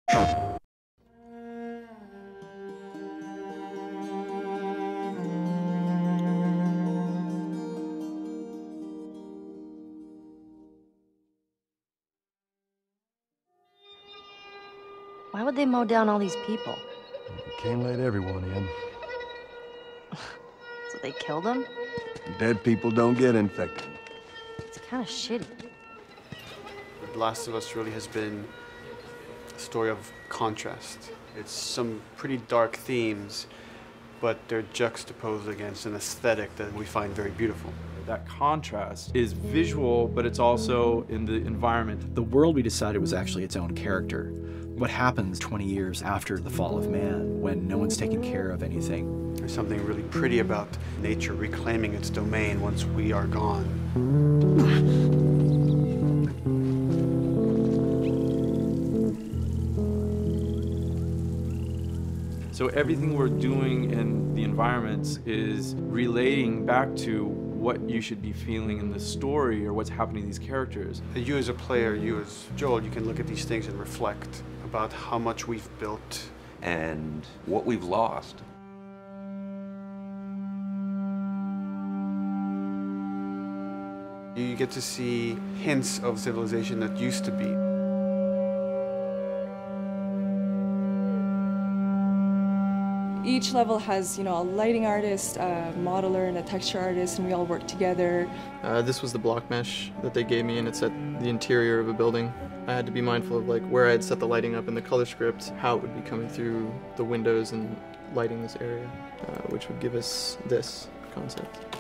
Why would they mow down all these people? Can't let everyone in. So they killed them? Dead people don't get infected. It's kind of shitty. The Last of Us really has been a story of contrast. It's some pretty dark themes, but they're juxtaposed against an aesthetic that we find very beautiful. That contrast is visual, but it's also in the environment. The world we decided was actually its own character. What happens 20 years after the fall of man when no one's taking care of anything? There's something really pretty about nature reclaiming its domain once we are gone. So everything we're doing in the environments is relating back to what you should be feeling in the story or what's happening to these characters. You as a player, you as Joel, you can look at these things and reflect about how much we've built and what we've lost. You get to see hints of civilization that used to be. Each level has, a lighting artist, a modeler, and a texture artist, and we all work together. This was the block mesh that they gave me, and it set the interior of a building. I had to be mindful of where I had set the lighting up in the color script, how it would be coming through the windows and lighting this area, which would give us this concept.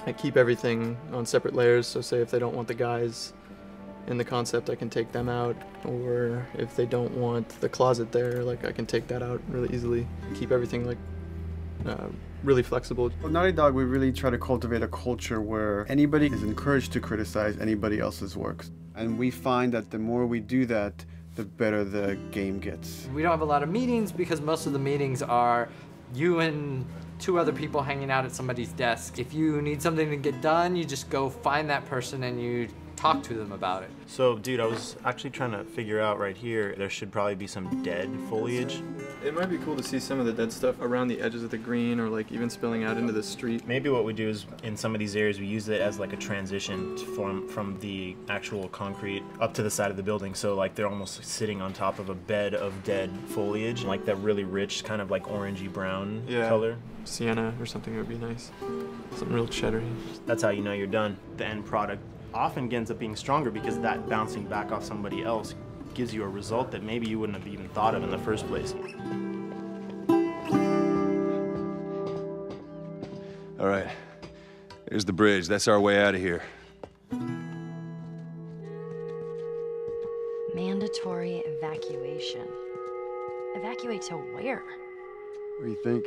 I keep everything on separate layers, so say if they don't want the guys in the concept, I can take them out, or if they don't want the closet there, I can take that out really easily. Keep everything really flexible. At Naughty Dog, we really try to cultivate a culture where anybody is encouraged to criticize anybody else's works. And we find that the more we do that, the better the game gets. We don't have a lot of meetings because most of the meetings are you and 2 other people hanging out at somebody's desk. If you need something to get done, you just go find that person and you talk to them about it. So, dude, I was actually trying to figure out right here, there should probably be some dead foliage. It might be cool to see some of the dead stuff around the edges of the green or even spilling out into the street. Maybe what we do is, in some of these areas, we use it as a transition from the actual concrete up to the side of the building. So they're almost sitting on top of a bed of dead foliage, that really rich kind of orangey brown color. Sienna or something would be nice. Something real cheddary. That's how you know you're done. The end product often ends up being stronger because that bouncing back off somebody else gives you a result that maybe you wouldn't have even thought of in the first place. All right, here's the bridge. That's our way out of here. Mandatory evacuation. Evacuate to where? What do you think?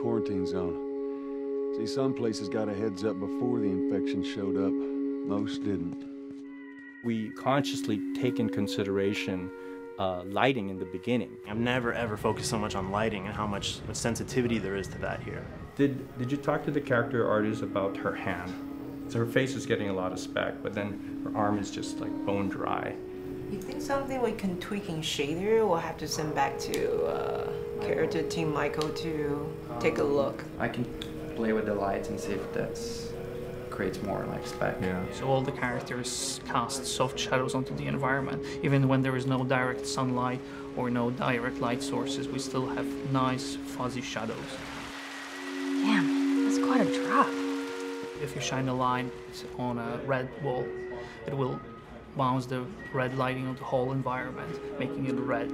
Quarantine zone. See, some places got a heads up before the infection showed up. Most didn't. We consciously take in consideration lighting in the beginning. I've never ever focused so much on lighting and how much sensitivity there is to that here. Did you talk to the character artist about her hand? So her face is getting a lot of speck, but then her arm is just bone dry. You think something we can tweak in shader? We'll have to send back to character team Michael to take a look. I can play with the lights and see if that's creates more spec. Yeah. So all the characters cast soft shadows onto the environment. Even when there is no direct sunlight or no direct light sources, we still have nice fuzzy shadows. Damn, that's quite a drop. If you shine a light on a red wall, it will bounce the red lighting on the whole environment, making it red.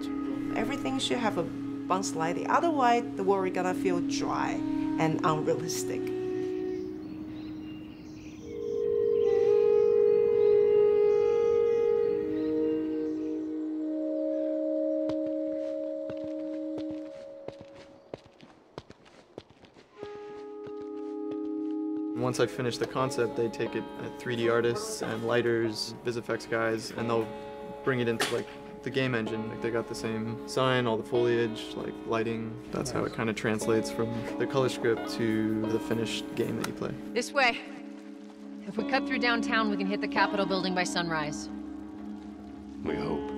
Everything should have a bounce lighting, otherwise the world is gonna feel dry and unrealistic. Once I finish the concept, they take it at 3D artists and lighters, VisFX guys, and they'll bring it into the game engine. They got the same sign, all the foliage, lighting. That's how it kind of translates from the color script to the finished game that you play. This way. If we cut through downtown, we can hit the Capitol building by sunrise. We hope.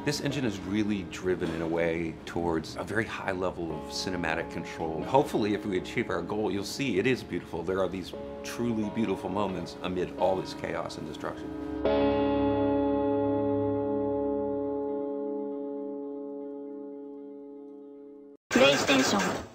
This engine is really driven in a way towards a very high level of cinematic control. Hopefully, if we achieve our goal, you'll see it is beautiful. There are these truly beautiful moments amid all this chaos and destruction. PlayStation